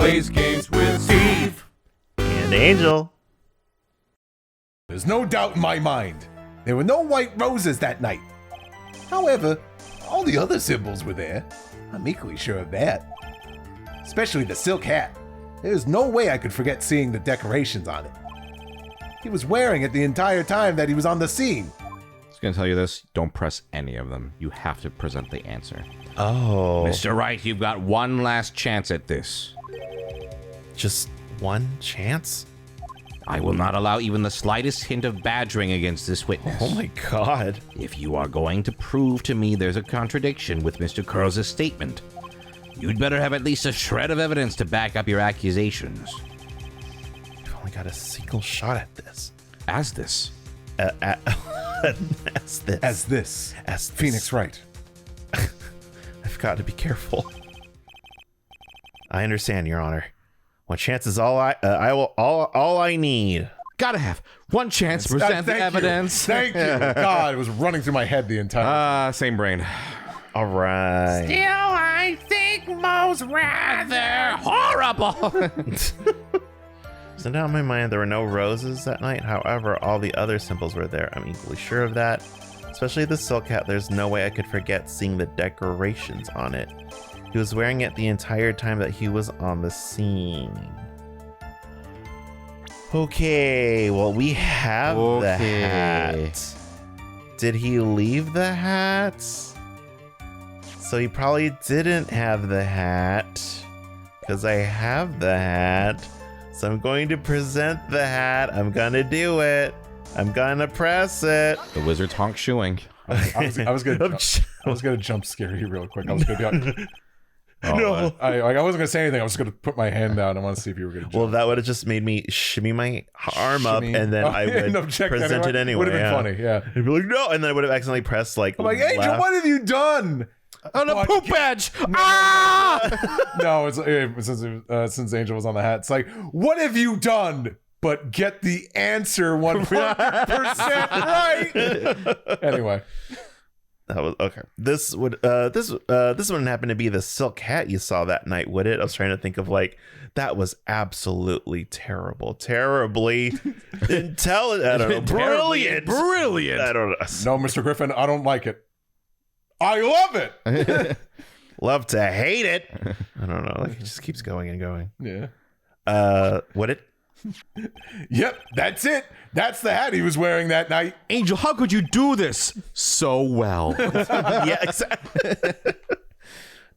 plays games with Steve and Angel. There's no doubt in my mind. There were no white roses that night. However, all the other symbols were there. I'm equally sure of that. Especially the silk hat. There's no way I could forget seeing the decorations on it. He was wearing it the entire time that he was on the scene. I was going to tell you this. Don't press any of them. You have to present the answer. Oh. Mr. Wright, you've got one last chance at this. Just one chance? I will not allow even the slightest hint of badgering against this witness. Oh my god. If you are going to prove to me there's a contradiction with Mr. Curls' statement, you'd better have at least a shred of evidence to back up your accusations. You've only got a single shot at this. As this. As this. Phoenix Wright. I've got to be careful. I understand, Your Honor. One chance is all I need. Gotta have one chance to present the evidence. Thank you. God, it was running through my head the entire. Same brain. All right. Still, I think Mo's rather horrible. So now in my mind, there were no roses that night. However, all the other symbols were there. I'm equally sure of that. Especially the silk hat. There's no way I could forget seeing the decorations on it. He was wearing it the entire time that he was on the scene. Okay, well, we have the hat. Did he leave the hat? So he probably didn't have the hat. Because I have the hat. So I'm going to present the hat. I'm going to do it. I'm going to press it. The wizard's honk shoeing. I was gonna jump scare you real quick. I was gonna be like, no. I wasn't gonna say anything. I was gonna put my hand down. I want to see if you were gonna jump. Well, that would have just made me shimmy my arm up, and then I would present it anyway. Would have been funny, yeah. I'd be like, no, and then I would have accidentally pressed like. I'm like, Angel, left. what have you done? Oh, the poop badge! Ah! No, since Angel was on the hat, it's like, what have you done? But get the answer 100% right. Anyway. That was okay. This wouldn't happen to be the silk hat you saw that night, would it? I was trying to think of like that was absolutely terribly intelligent. I don't know, brilliant. I don't know. No, Mr. Griffin, I don't like it. I love it. Love to hate it. I don't know. Like it just keeps going and going. Yeah. Would it? Yep, that's it. That's the hat he was wearing that night. Angel, how could you do this so well? Yeah, exactly.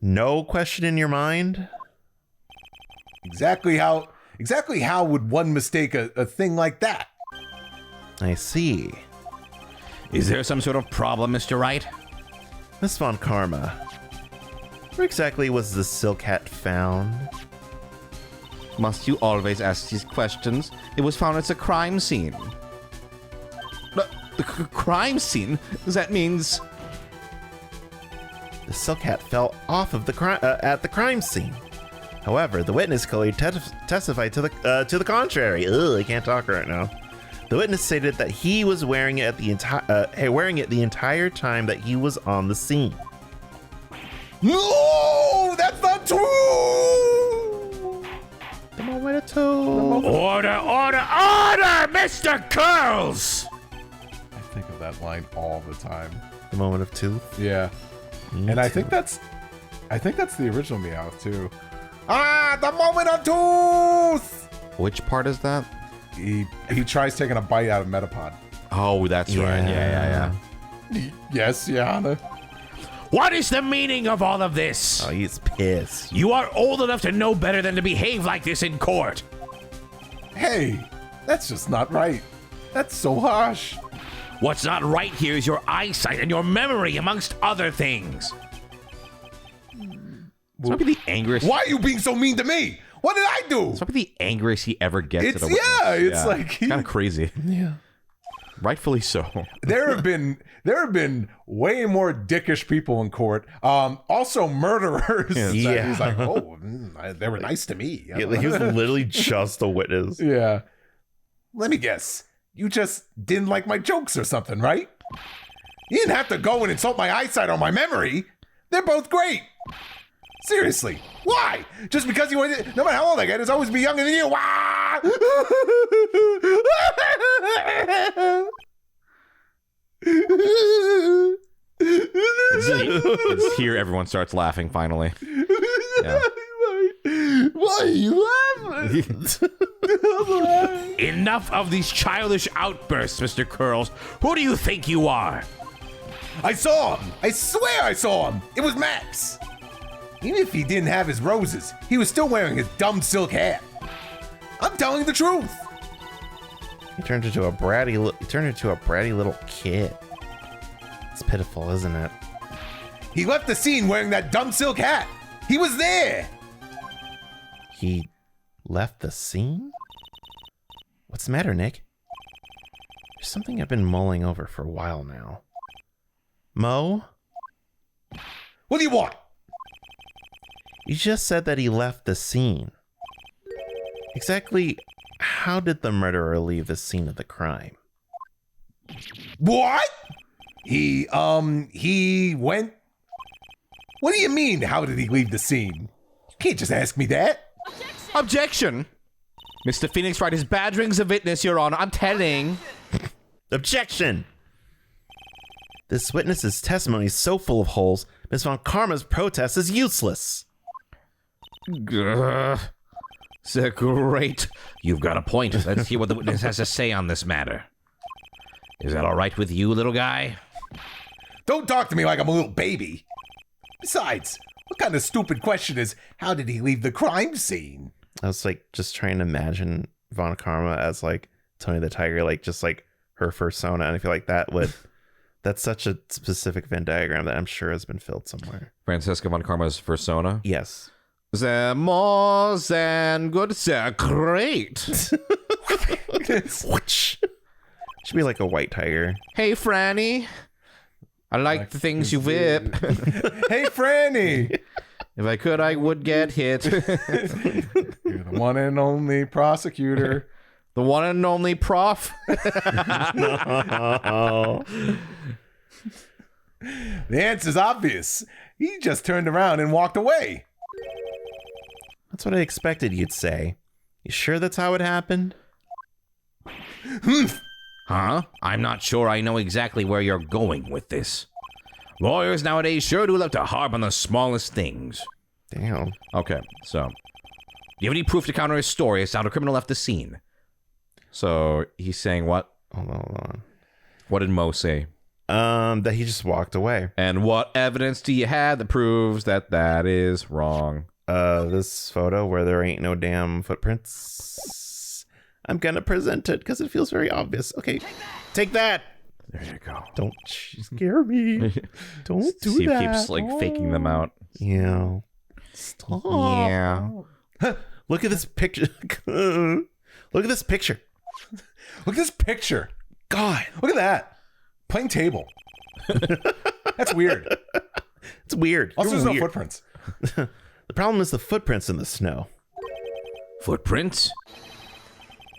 No question in your mind? Exactly how would one mistake a thing like that? I see. Is there some sort of problem, Mr. Wright? Miss Von Karma, where exactly was the silk hat found? Must you always ask these questions? It was found at a crime scene. The crime scene? That means... The silk hat fell off of at the crime scene. However, the witness clearly testified to the contrary. Ugh, I can't talk right now. The witness stated that he was wearing it the entire time that he was on the scene. No, that's not true. The moment of two. Order, Mr. Curls! I think of that line all the time. The moment of truth. Yeah. Me I too. think that's the original Meowth too. The moment of truth. Which part is that? He tries taking a bite out of Metapod. Oh, that's right. Yeah. Yes, Yana. What is the meaning of all of this? Oh, he's pissed. You are old enough to know better than to behave like this in court. Hey, that's just not right. That's so harsh. What's not right here is your eyesight and your memory, amongst other things. It's probably the angriest. Why are you being so mean to me? What did I do? It's probably the angriest he ever gets. It's at a witness. it's like kind of crazy. Yeah. Rightfully so. There have been way more dickish people in court. Also murderers. Yeah. He's like, they were nice to me. Yeah, like he was literally just a witness. Yeah. Let me guess. You just didn't like my jokes or something, right? You didn't have to go and insult my eyesight or my memory. They're both great. Seriously, why? Just because you want no matter how old I get, it's always be younger than you. Wah! It's here everyone starts laughing finally. Yeah. Why are you laughing? Enough of these childish outbursts, Mr. Curls. Who do you think you are? I saw him. I swear I saw him. It was Max. Even if he didn't have his roses, he was still wearing his dumb silk hat. I'm telling the truth. He turned into a bratty little kid. It's pitiful, isn't it? He left the scene wearing that dumb silk hat. He was there. He left the scene? What's the matter, Nick? There's something I've been mulling over for a while now. Mo? What do you want? You just said that he left the scene. Exactly how did the murderer leave the scene of the crime? What? He went... What do you mean, how did he leave the scene? You can't just ask me that. Objection! Mr. Phoenix Wright is badgering the witness, Your Honor. I'm telling. Objection! This witness's testimony is so full of holes, Miss Von Karma's protest is useless. So great. You've got a point. Let's hear what the witness has to say on this matter. Is that all right with you, little guy? Don't talk to me like I'm a little baby. Besides, what kind of stupid question is, how did he leave the crime scene? I was like just trying to imagine Von Karma as like Tony the Tiger, like just like her persona, and I feel like that's such a specific Venn diagram that I'm sure has been filled somewhere. Francesca Von Karma's persona? Yes. They're more than good, they're great. Should be like a white tiger. Hey, Franny. I like the things you whip. Hey, Franny. If I could, I would get hit. You're the one and only prosecutor. The one and only prof. No. The answer's obvious. He just turned around and walked away. That's what I expected you'd say. You sure that's how it happened? Huh? I'm not sure I know exactly where you're going with this. Lawyers nowadays sure do love to harp on the smallest things. Damn. Okay, so. Do you have any proof to counter his story as to how the criminal left the scene? So, he's saying what? Hold on. What did Mo say? That he just walked away. And what evidence do you have that proves that that is wrong? This photo where there ain't no damn footprints. I'm gonna present it because it feels very obvious. Okay, take that. There you go. Don't scare me. Don't do Steve that. keeps like faking them out. Yeah. Stop. Yeah. Look at this picture. Look at this picture. Look at this picture. God. Look at that. Plain table. That's weird. It's weird. Also, You're there's no weird. footprints. The problem is the footprints in the snow. Footprints?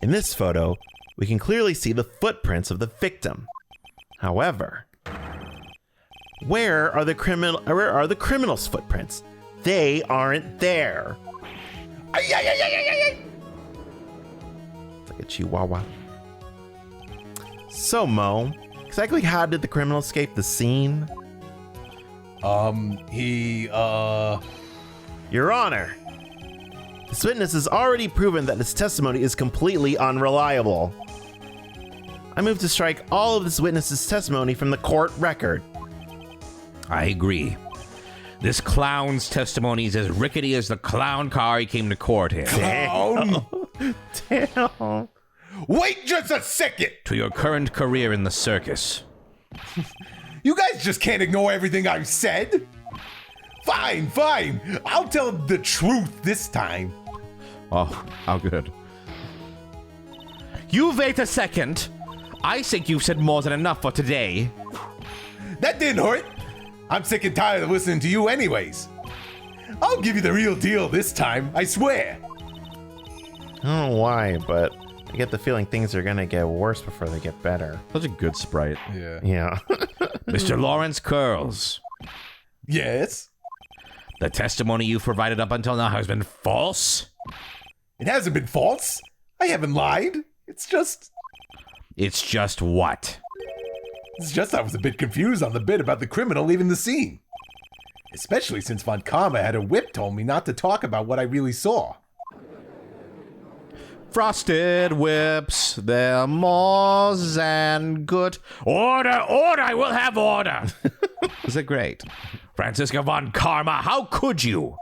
In this photo, we can clearly see the footprints of the victim. However, where are the criminal's footprints? They aren't there. It's like a chihuahua. So, Mo, exactly how did the criminal escape the scene? Your Honor, this witness has already proven that his testimony is completely unreliable. I move to strike all of this witness's testimony from the court record. I agree. This clown's testimony is as rickety as the clown car he came to court in. Clown. Damn. Wait just a second. To your current career in the circus. You guys just can't ignore everything I've said. Fine. I'll tell the truth this time. Oh, how good. You wait a second. I think you've said more than enough for today. That didn't hurt. I'm sick and tired of listening to you anyways. I'll give you the real deal this time, I swear. I don't know why, but I get the feeling things are gonna get worse before they get better. Such a good sprite. Yeah. Yeah. Mr. Lawrence Curls. Yes? The testimony you've provided up until now has been false? It hasn't been false. I haven't lied. It's just what? It's just I was a bit confused on the bit about the criminal leaving the scene. Especially since Von Karma had a whip told me not to talk about what I really saw. Frosted whips, they're more than good. Order, I will have order. Is it great? Franziska von Karma, how could you?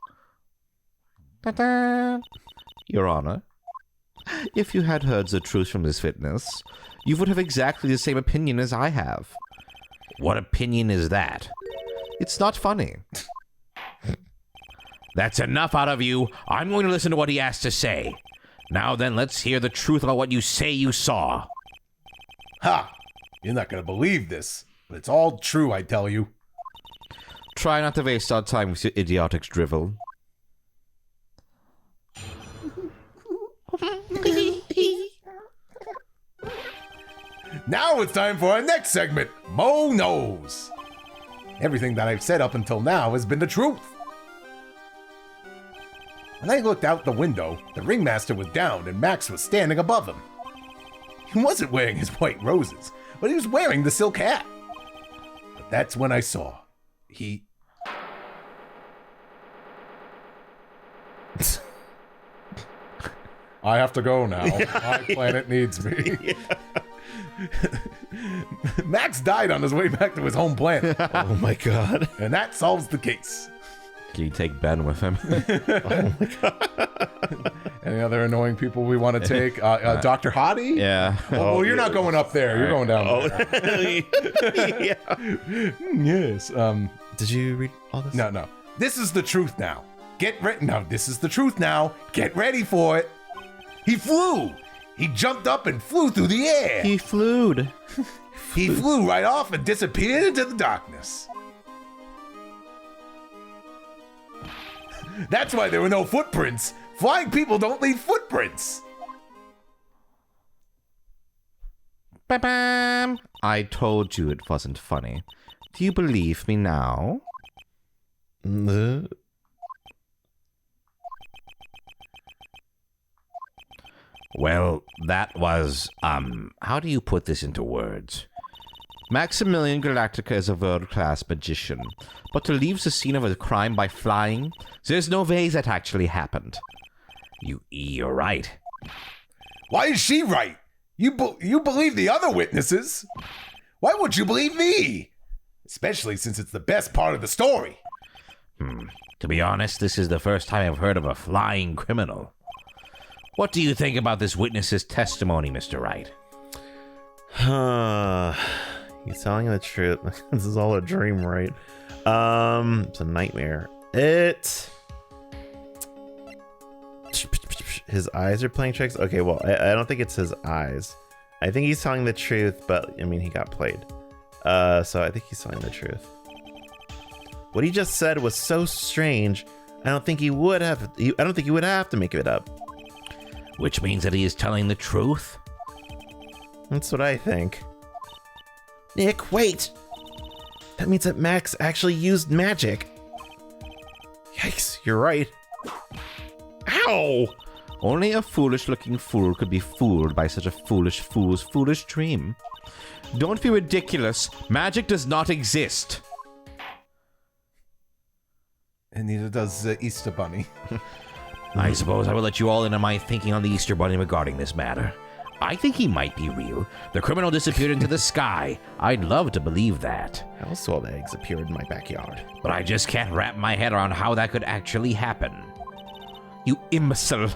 Ta-da. Your Honor, if you had heard the truth from this witness, you would have exactly the same opinion as I have. What opinion is that? It's not funny. That's enough out of you. I'm going to listen to what he has to say. Now then, let's hear the truth about what you say you saw. Ha! You're not gonna believe this, but it's all true, I tell you. Try not to waste our time with your idiotic drivel. Now it's time for our next segment, Mo Knows. Everything that I've said up until now has been the truth. When I looked out the window, the ringmaster was down and Max was standing above him. He wasn't wearing his white roses, but he was wearing the silk hat. But that's when I saw. I have to go now. My planet needs me. Max died on his way back to his home planet. Oh my god. And that solves the case. Can you take Ben with him? Oh my god. Any other annoying people we want to take? Dr. Hottie? Yeah. Well, you're not going up there. You're going down there. Yeah. Yes. Did you read all this? No. This is the truth now. Get ready. No, this is the truth now. Get ready for it. He flew. He jumped up and flew through the air. He flewed. He flew right off and disappeared into the darkness. That's why there were no footprints. Flying people don't leave footprints. Ba-bam. I told you it wasn't funny. Do you believe me now? Well, that was, how do you put this into words? Maximilian Galactica is a world-class magician, but to leave the scene of a crime by flying, there's no way that actually happened. You're right. Why is she right? You believe the other witnesses. Why would you believe me? Especially since it's the best part of the story. To be honest, this is the first time I've heard of a flying criminal. What do you think about this witness's testimony, Mr. Wright? He's telling the truth. This is all a dream, right? It's a nightmare. His eyes are playing tricks. Okay, well, I don't think it's his eyes. I think he's telling the truth, but I mean, he got played. So I think he's telling the truth. What he just said was so strange. I don't think he would have. I don't think he would have to make it up. Which means that he is telling the truth? That's what I think. Nick, wait! That means that Max actually used magic. Yikes, you're right. Ow! Only a foolish-looking fool could be fooled by such a foolish fool's foolish dream. Don't be ridiculous. Magic does not exist. And neither does the Easter Bunny. I suppose I will let you all in on my thinking on the Easter Bunny regarding this matter. I think he might be real. The criminal disappeared into the sky. I'd love to believe that. I also saw the eggs appeared in my backyard. But I just can't wrap my head around how that could actually happen. You imbecile.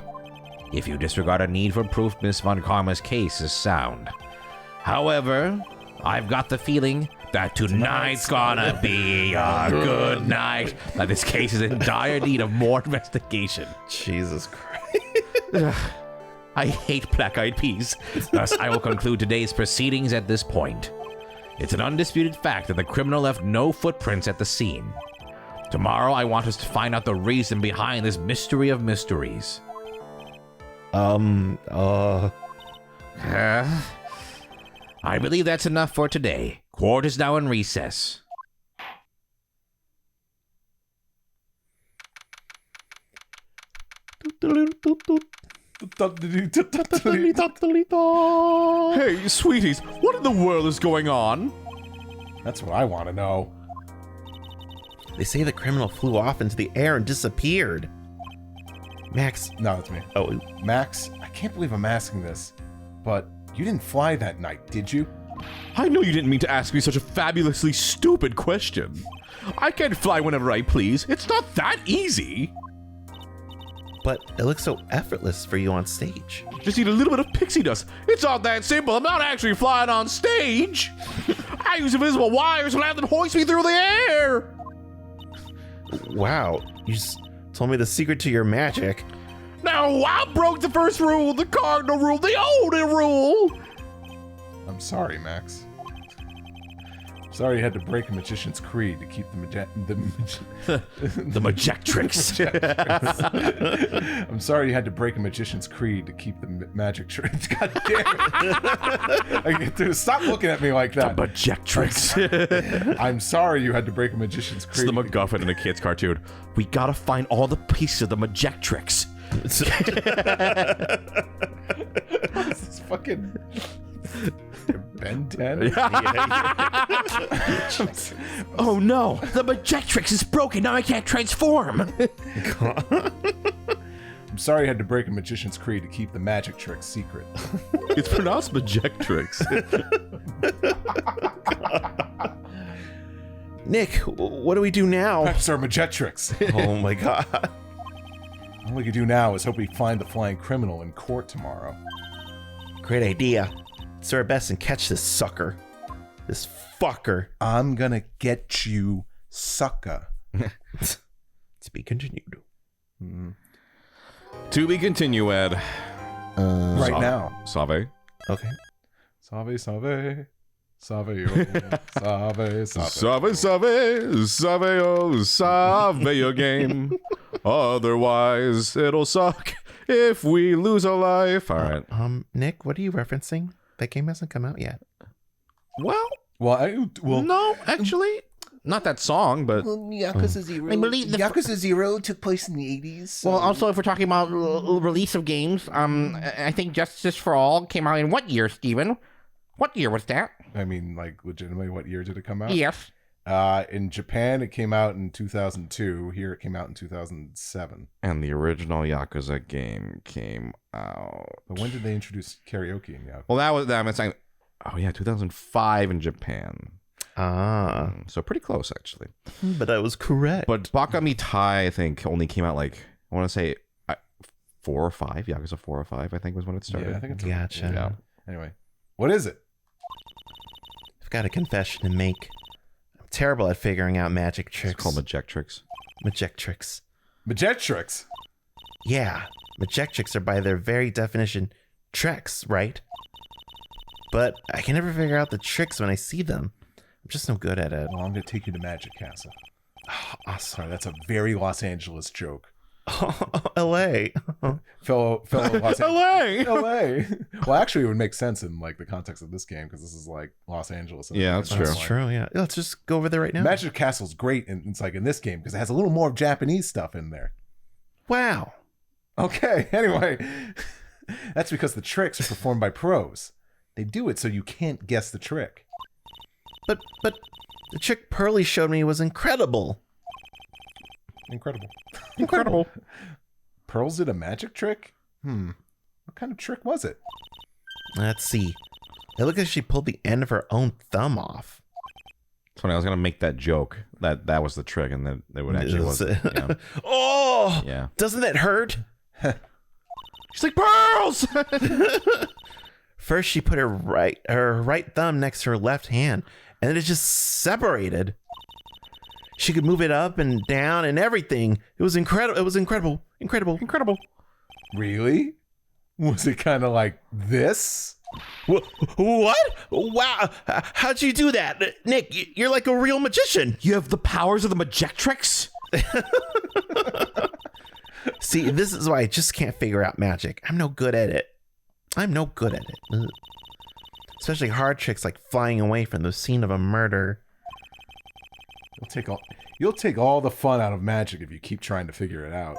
If you disregard a need for proof, Miss Von Karma's case is sound. However, I've got the feeling that tonight's gonna be a good night. That this case is in dire need of more investigation. Jesus Christ. I hate black-eyed peas. Thus, I will conclude today's proceedings at this point. It's an undisputed fact that the criminal left no footprints at the scene. Tomorrow, I want us to find out the reason behind this mystery of mysteries. I believe that's enough for today. Court is now in recess. Hey, sweeties, what in the world is going on? That's what I want to know. They say the criminal flew off into the air and disappeared. Max. No, it's me. Oh, Max, I can't believe I'm asking this, but you didn't fly that night, did you? I know you didn't mean to ask me such a fabulously stupid question. I can fly whenever I please. It's not that easy. but it looks so effortless for you on stage. Just need a little bit of pixie dust. It's not that simple. I'm not actually flying on stage. I use invisible wires and have them hoist me through the air. Wow, you just told me the secret to your magic. No, I broke the first rule, the cardinal rule, the only rule. I'm sorry, Max. Sorry you had to break a magician's creed to keep the Magektrix. I'm sorry you had to break a magician's creed to keep the magic tricks. God damn it! I get to stop looking at me like that. The Magektrix. I'm sorry you had to break a magician's It's creed. the MacGuffin in a kid's cartoon. We gotta find all the pieces of the Magektrix. This is fucking Ben 10. Oh no, the Magektrix is broken. Now I can't transform. I'm sorry you had to break a magician's creed to keep the magic trick secret. It's pronounced Magektrix. Nick, what do we do now? Perhaps our Magektrix. Oh my god. All we can do now is hope we find the flying criminal in court tomorrow. Great idea. Let's do our best and catch this sucker. This fucker. I'm gonna get you, sucker. To be continued. To be continued. Right now. Save. Okay. Save, save. Save, yo. Save, save. Save, oh, save your game. Otherwise, it'll suck if we lose a life. All right. Nick, what are you referencing? That game hasn't come out yet. Well, Well, no, actually, not that song, but Yakuza Zero. I believe the Yakuza Zero took place in the 80s. Well, also, if we're talking about release of games, I think Justice for All came out in what year, Steven? What year was that? I mean, like, legitimately, what year did it come out? Yes. In Japan, it came out in 2002. Here, it came out in 2007. and the original Yakuza game came out. But when did they introduce karaoke in Yakuza? Well, that was that. I'm saying, oh yeah, 2005 in Japan. So pretty close actually. But I was correct. But Baka Mitai, I think, only came out like I want to say 4 or 5. Yakuza 4 or 5, I think, was when it started. Yeah, I think it's Gotcha. Yeah. Anyway, what is it? I've got a confession to make. I'm terrible at figuring out magic It's tricks. called Magektrix. Magektrix. Magektrix. Yeah, Magektrix are by their very definition tricks, right? But I can never figure out the tricks when I see them. I'm just no good at it. Well, I'm gonna take you to Magic Castle. Awesome. Sorry, that's a very Los Angeles joke. L.A. Fellow Los LA. LA. Well, actually, it would make sense in like the context of this game because this is like Los Angeles. Yeah, that's That's true. true, yeah. Let's just go over there right now. Magic Castle's great, and it's like in this game because it has a little more of Japanese stuff in there. Wow. Okay, anyway, that's because the tricks are performed by pros. They do it so you can't guess the trick. But the trick Pearly showed me was incredible. Incredible. Pearls did a magic trick? What kind of trick was it? Let's see. It looked like she pulled the end of her own thumb off. It's funny, I was gonna make that joke that was the trick, and then it would actually was. Yeah. Oh! Yeah. Doesn't that hurt? She's like, pearls. First, she put her right thumb next to her left hand, and then it just separated. She could move it up and down and everything. It was incredible. It was incredible. Incredible. Really? Was it kind of like this? What? Wow. How'd you do that? Nick, you're like a real magician. You have the powers of the Magektrix. See, this is why I just can't figure out magic. I'm no good at it. Ugh. Especially hard tricks like flying away from the scene of a murder. You'll take all the fun out of magic if you keep trying to figure it out.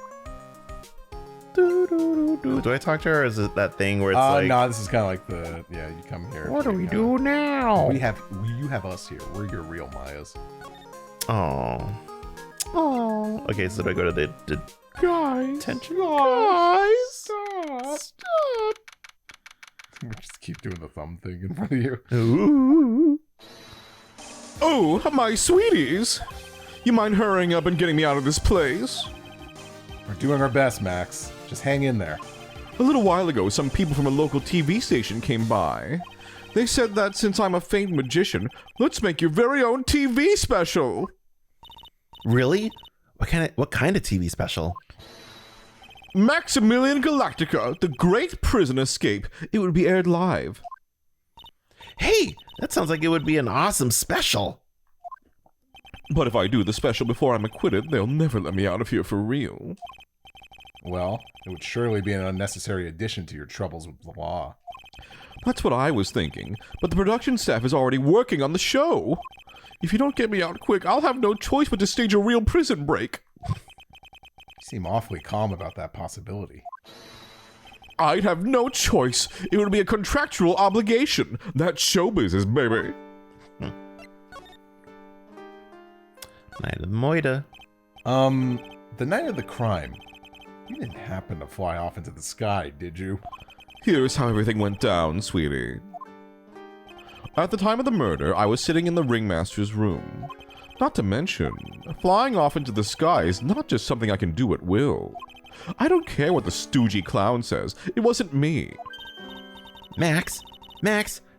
Do I talk to her, or is it that thing where it's like... No, this is kind of like the... Yeah, you come here. What do we do now? You have us here. We're your real Mayas. Oh. Oh. Okay, so do I go to the Guys. detention? Guys. Stop. We just keep doing the thumb thing in front of you. Ooh. Oh, my sweeties! You mind hurrying up and getting me out of this place? We're doing our best, Max. Just hang in there. A little while ago, some people from a local TV station came by. They said that since I'm a famed magician, let's make your very own TV special. Really? What kind of TV special? Maximilian Galactica, the Great Prison Escape. It would be aired live. Hey, that sounds like it would be an awesome special. But if I do the special before I'm acquitted, they'll never let me out of here for real. Well, it would surely be an unnecessary addition to your troubles with the law. That's what I was thinking, but the production staff is already working on the show. If you don't get me out quick, I'll have no choice but to stage a real prison break. You seem awfully calm about that possibility. I'd have no choice. It would be a contractual obligation. That's show business, baby. Night of the Moida. The night of the crime. You didn't happen to fly off into the sky, did you? Here's how everything went down, sweetie. At the time of the murder, I was sitting in the ringmaster's room. Not to mention, flying off into the sky is not just something I can do at will. I don't care what the stoogey clown says. It wasn't me. Max,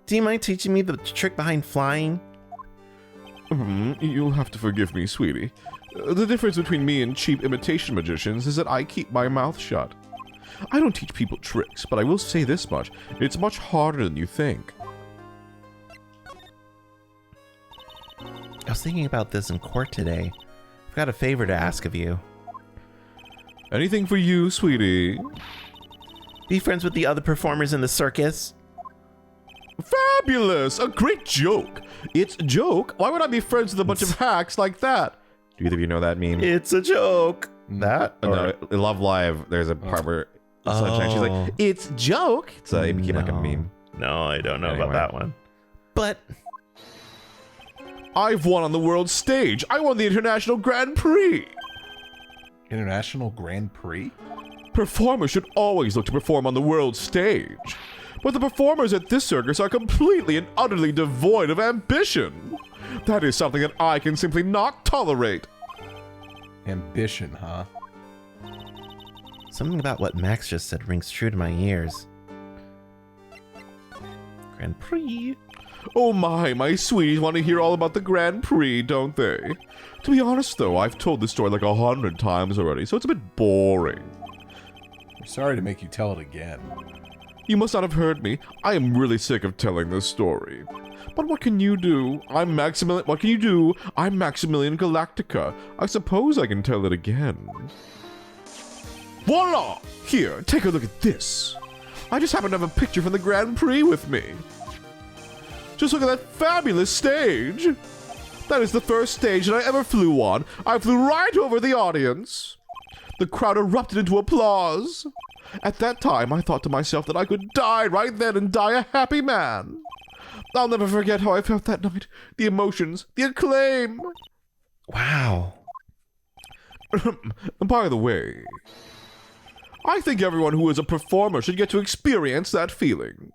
do you mind teaching me the trick behind flying? You'll have to forgive me, sweetie. The difference between me and cheap imitation magicians is that I keep my mouth shut. I don't teach people tricks, but I will say this much. It's much harder than you think. I was thinking about this in court today. I've got a favor to ask of you. Anything for you, sweetie. Be friends with the other performers in the circus. Fabulous! A great joke! It's a joke? Why would I be friends with a bunch of hacks like that? Do either of you know that meme? It's a joke. That? No, in Love Live, there's a part where Sunshine, she's like, it's a joke! So it became like a meme. No, I don't know about that one. But... I've won on the world stage! I won the International Grand Prix! International Grand Prix? Performers should always look to perform on the world stage. But the performers at this circus are completely and utterly devoid of ambition. That is something that I can simply not tolerate. Ambition, huh? Something about what Max just said rings true to my ears. Grand Prix. Oh my sweeties want to hear all about the Grand Prix, don't they? To be honest though, I've told this story like 100 times already, so it's a bit boring. I'm sorry to make you tell it again. You must not have heard me. I am really sick of telling this story. But what can you do? What can you do? I'm Maximilian Galactica. I suppose I can tell it again. Voila! Here, take a look at this. I just happen to have a picture from the Grand Prix with me. Just look at that fabulous stage. That is the first stage that I ever flew on. I flew right over the audience. The crowd erupted into applause. At that time, I thought to myself that I could die right then and die a happy man. I'll never forget how I felt that night. The emotions, the acclaim. Wow. By the way, I think everyone who is a performer should get to experience that feeling.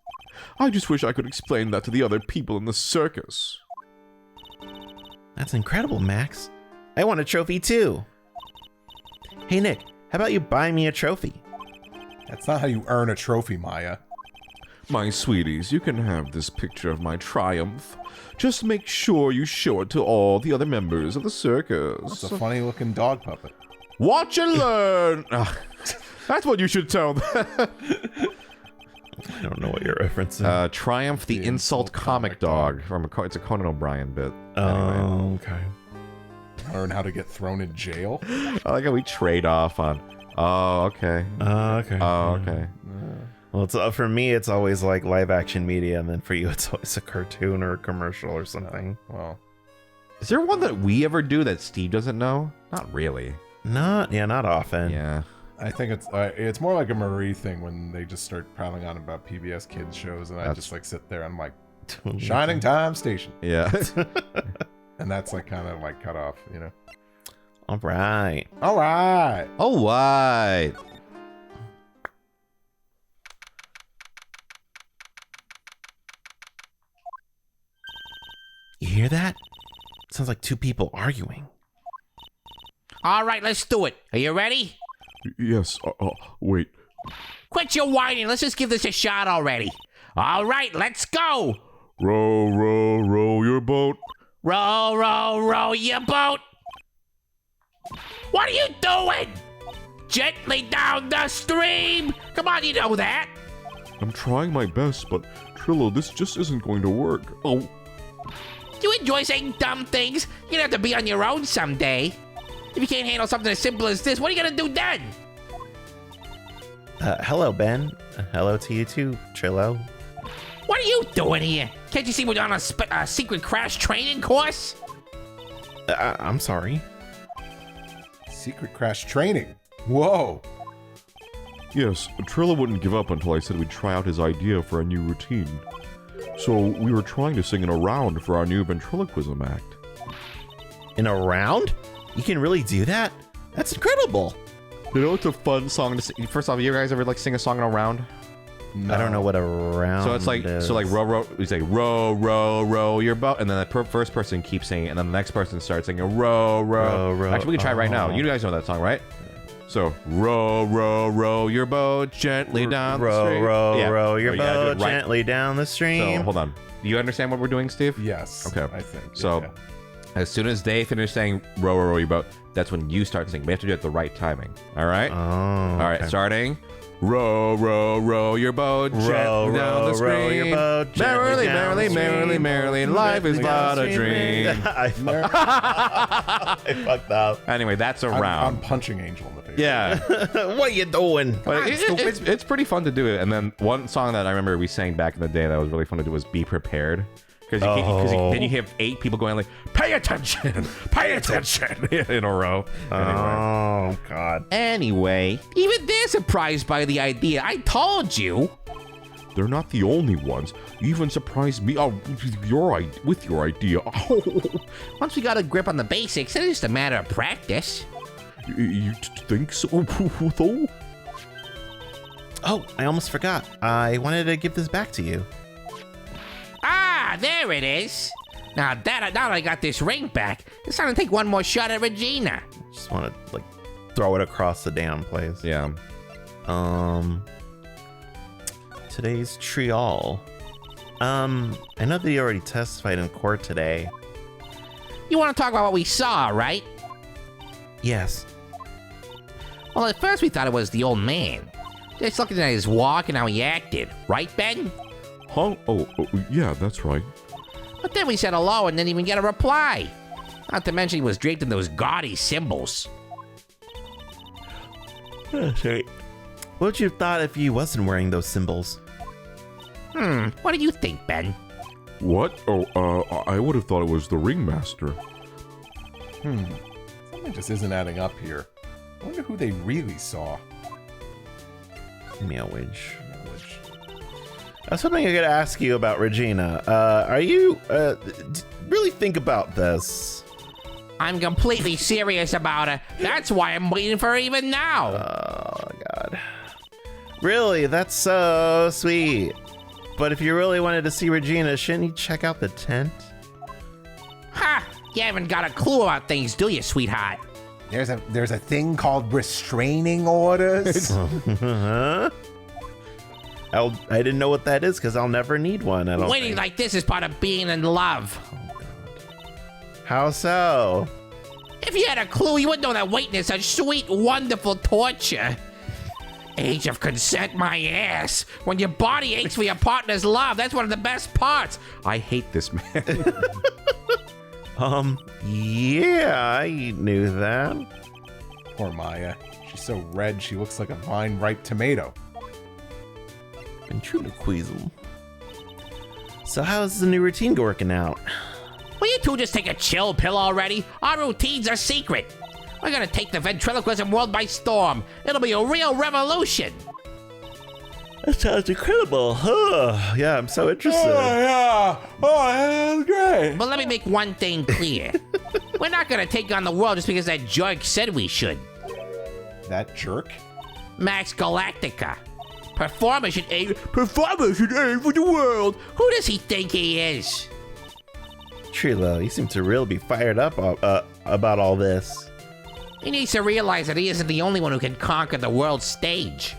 I just wish I could explain that to the other people in the circus. That's incredible, Max. I want a trophy too. Hey, Nick, how about you buy me a trophy? That's not how you earn a trophy, Maya. My sweeties, you can have this picture of my triumph. Just make sure you show it to all the other members of the circus. It's a funny-looking dog puppet. Watch and learn! That's what you should tell them. I don't know what you're referencing. Triumph the Insult Comic Dog. It's a Conan O'Brien bit. Oh, okay. Learn how to get thrown in jail? I like how we trade off on, oh, okay. Okay. Oh, okay. Well, it's for me, it's always like live action media, and then for you, it's always a cartoon or a commercial or something. Well, Is there one that we ever do that Steve doesn't know? Not really. Not often. Yeah. I think it's more like a Marie thing when they just start prattling on about PBS kids shows, and I just like sit there and I'm like, Shining Time Station, Yeah. and that's like kind of like cut off, you know. All right. All right. All right. You hear that? Sounds like two people arguing. All right, let's do it. Are you ready? Yes. Wait. Quit your whining. Let's just give this a shot already. All right, let's go. Row, row, row your boat. Row, row, row your boat. What are you doing? Gently down the stream. Come on, you know that. I'm trying my best, but Trillo, this just isn't going to work. Oh. You enjoy saying dumb things? You're gonna have to be on your own someday. If you can't handle something as simple as this, what are you gonna do then? Hello, Ben. Hello to you too, Trillo. What are you doing here? Can't you see we're on a secret crash training course? I'm sorry. Secret crash training. Whoa. Yes, Trillo wouldn't give up until I said we'd try out his idea for a new routine. So we were trying to sing in a round for our new ventriloquism act. In a round? You can really do that? That's incredible. You know, it's a fun song to sing. First off, you guys ever like sing a song in a round? No. I don't know what a round So it's like, is. row, row. We say row, row, row your boat, and then the first person keeps singing, and then the next person starts singing row, row. Row, row. Actually, we can try it right now. You guys know that song, right? So row, row, row your boat gently down the row, stream. row, Yeah. row your Oh, you gotta do boat it right. gently down the stream. So hold on. Do you understand what we're doing, Steve? Yes. Okay. I think. So, yeah. as soon as they finish saying row, row, row your boat, that's when you start singing. We have to do it at the right timing. All right? Oh, All right, okay. starting. Row, row, row your boat Row, gently down the row, row your stream. boat gently Merrily, down merrily, the merrily, stream. merrily, life is Gently but down a the stream. dream. I fucked up. Anyway, that's a I'm round. punching Angel in the face. Yeah. What are you doing? But it's pretty fun to do it. And then one song that I remember we sang back in the day that was really fun to do was Be Prepared. Because then you have 8 people going like, pay attention, pay attention in a row. Oh, God. Anyway, even they're surprised by the idea. I told you. They're not the only ones. You even surprised me with your idea. Once we got a grip on the basics, it's just a matter of practice. You think so, though? Oh, I almost forgot. I wanted to give this back to you. Ah, there it is. Now that I got this ring back, it's time to take one more shot at Regina. Just want to, like, throw it across the damn place. Yeah. Today's trial. I know that you already testified in court today. You want to talk about what we saw, right? Yes. Well, at first we thought it was the old man. Just looking at his walk and how he acted. Right, Ben? Huh? Oh, yeah, that's right. But then we said hello and didn't even get a reply. Not to mention he was draped in those gaudy symbols. What would you have thought if you wasn't wearing those symbols? What do you think, Ben? What? Oh, I would have thought it was the ringmaster. Something just isn't adding up here. I wonder who they really saw. Meowage. I was hoping I could ask you about Regina. Are you, really think about this? I'm completely serious about her. That's why I'm waiting for her even now. Oh, God. Really? That's so sweet. But if you really wanted to see Regina, shouldn't you check out the tent? Ha! You haven't got a clue about things, do you, sweetheart? There's a thing called restraining orders. Huh? I didn't know what that is because I'll never need one. I don't Waiting think. like this is part of being in love. How so? If you had a clue, you would know that waiting is such sweet, wonderful torture. Age of consent, my ass. When your body aches for your partner's love, that's one of the best parts. I hate this man. Yeah, I knew that. Poor Maya. She's so red, she looks like a vine-ripe tomato. Ventriloquism. So how's the new routine working out? Will you two just take a chill pill already? Our routines are secret. We're gonna take the ventriloquism world by storm. It'll be a real revolution. That sounds incredible. Huh? Yeah, I'm so interested. yeah. Oh, that's great. But let me make one thing clear. We're not gonna take on the world just because that jerk said we should. That jerk? Max Galactica. Performer should aim for the world. Who does he think he is? Trilo, you seem to really be fired up about all this. He needs to realize that he isn't the only one who can conquer the world stage.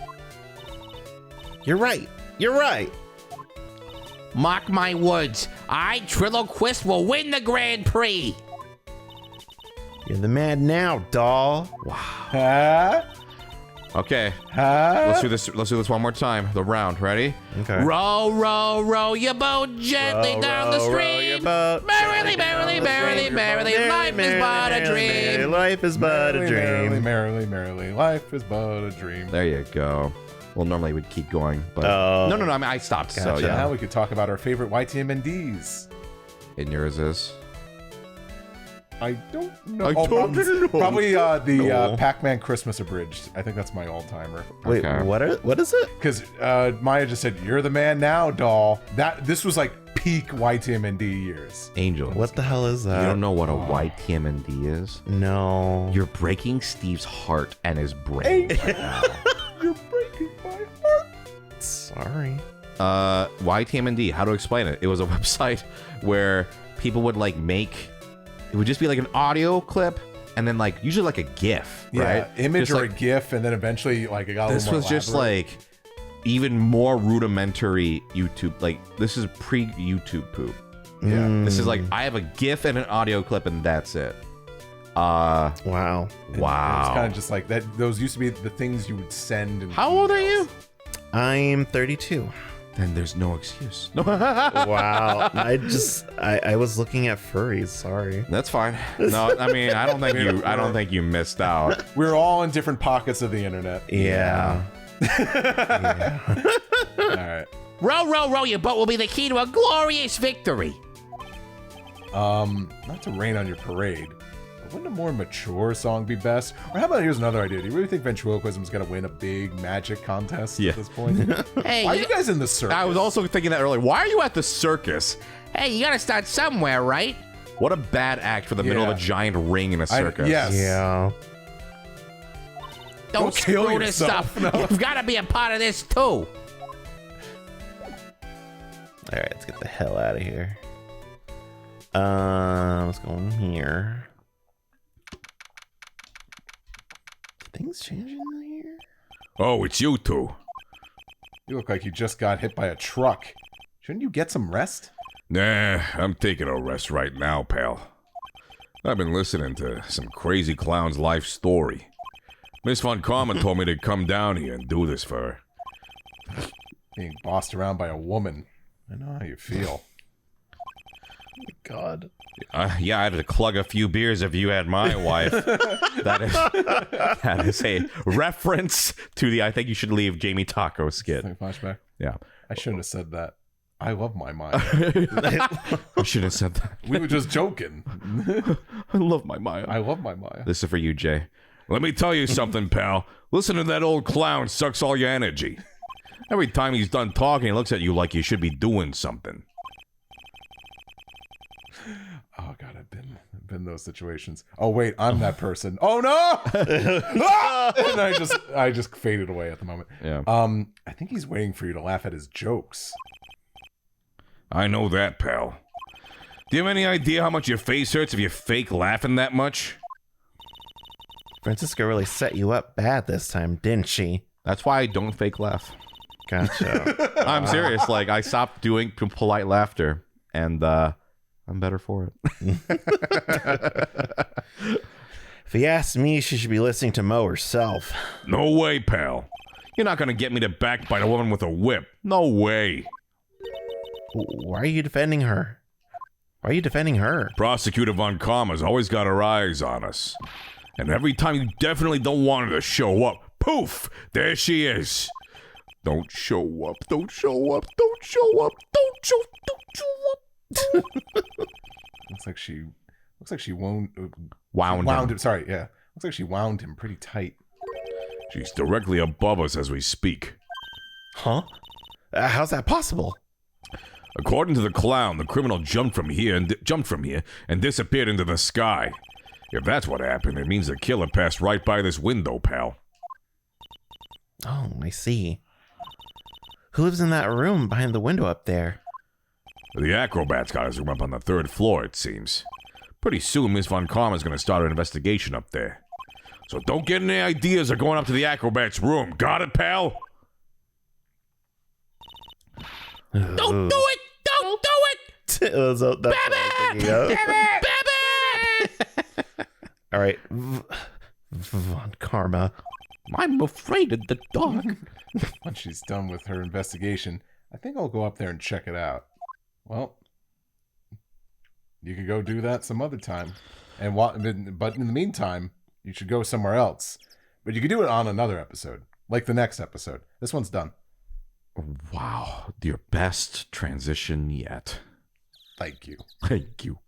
You're right. You're right. Mark my words, I, Ventriloquist, will win the Grand Prix. You're the man now, doll. Huh? Okay. Huh? Let's do this one more time. The round. Ready? Okay. Row, row, row your boat gently down the row stream. your boat Merrily, merrily, merrily, merrily, life is but a dream. Life is but a Merrily, dream. merrily, merrily, life is but a dream. There you go. Well, normally we'd keep going, but Oh. no. I mean, I stopped. So Gotcha. yeah. Now we could talk about our favorite YTMNDs. And yours is. I don't know. I don't know. Probably the No. Pac-Man Christmas Abridged. I think that's my all-timer. Wait, Okay. what is it? Because Maya just said, "You're the man now, doll." This was like peak YTMND years. Angel. What the hell is that? You don't know what a YTMND is? No. You're breaking Steve's heart and his brain right now. You're breaking my heart. Sorry. YTMND, how to explain it? It was a website where people would like make, it would just be like an audio clip and then like usually like a GIF, right? Image Just or like, a GIF, and then eventually like it got a this little more was just elaborate. like even more rudimentary YouTube. Like this is pre-YouTube poop. Yeah. This is like I have a GIF and an audio clip and that's it. Wow. It was Wow. kind of just like that. Those used to be the things you would send. And How old are you? I'm 32. Then there's no excuse. No, Wow. I was looking at furries. Sorry. that's fine. No, I mean I don't think you missed out. We're all in different pockets of the internet. Yeah. All right. Row, row, row your boat will be the key to a glorious victory. Not to rain on your parade, but wouldn't a more mature song be best? Or how about here's another idea? Do you really think Ventriloquism's gonna win a big magic contest Yeah. at this point? Hey, Why are you guys in the circus? I was also thinking that earlier. Why are you at the circus? hey, you gotta start somewhere, right? What a bad act for the middle of a Yeah. giant ring in a circus. yes. Yeah. Don't kill screw this yourself, stuff. You've gotta be a part of this too. All right, let's get the hell out of here. What's going on here? Things changing here? Oh, it's you two. You look like you just got hit by a truck. Shouldn't you get some rest? Nah, I'm taking a rest right now, pal. I've been listening to some crazy clown's life story. Miss Von Karma told me to come down here and do this for her. Being bossed around by a woman. I know how you feel. God. Yeah, I had to clug a few beers if you had my wife. that is a reference to the I think you should leave Jamie Taco skit. Think flashback. Yeah. I shouldn't have said that. I love my mind. I should have said that. We were just joking. I love my Maya. I love my Maya. This is for you, Jay. Let me tell you something, pal. Listen to that old clown sucks all your energy. Every time he's done talking, he looks at you like you should be doing something. Oh god, I've been in those situations. Oh wait, I'm that person. Oh no! Ah! And I just faded away at the moment. Yeah. I think he's waiting for you to laugh at his jokes. I know that, pal. Do you have any idea how much your face hurts if you fake laughing that much? Francisco really set you up bad this time, didn't she? That's why I don't fake laugh. Gotcha. I'm serious. Like, I stopped doing polite laughter, and I'm better for it. If you ask me, she should be listening to Mo herself. No way, pal. You're not gonna get me to backbite a woman with a whip. No way. Why are you defending her? Why are you defending her? Prosecutor Von Karma's always got her eyes on us. And every time you definitely don't want her to show up, poof, there she is. Don't show up, don't show up, don't show up, don't show up. Looks like she wound Wound him. sorry, yeah. Looks like she wound him pretty tight. She's directly above us as we speak. Huh? How's that possible? According to the clown, the criminal jumped from here and disappeared into the sky. If that's what happened, it means the killer passed right by this window, pal. Oh, I see. Who lives in that room behind the window up there? The acrobat's got his room up on the 3rd floor, it seems. Pretty soon, Miss Von Karma's gonna start an investigation up there. So don't get any ideas of going up to the acrobat's room. Got it, pal? Don't do it! Don't do it! That's what I'm thinking of. All right. Von Karma. I'm afraid of the dark. Once she's done with her investigation, I think I'll go up there and check it out. Well, you could go do that some other time. But in the meantime, you should go somewhere else. But you could do it on another episode, like the next episode. This one's done. Wow, your best transition yet. Thank you. Thank you.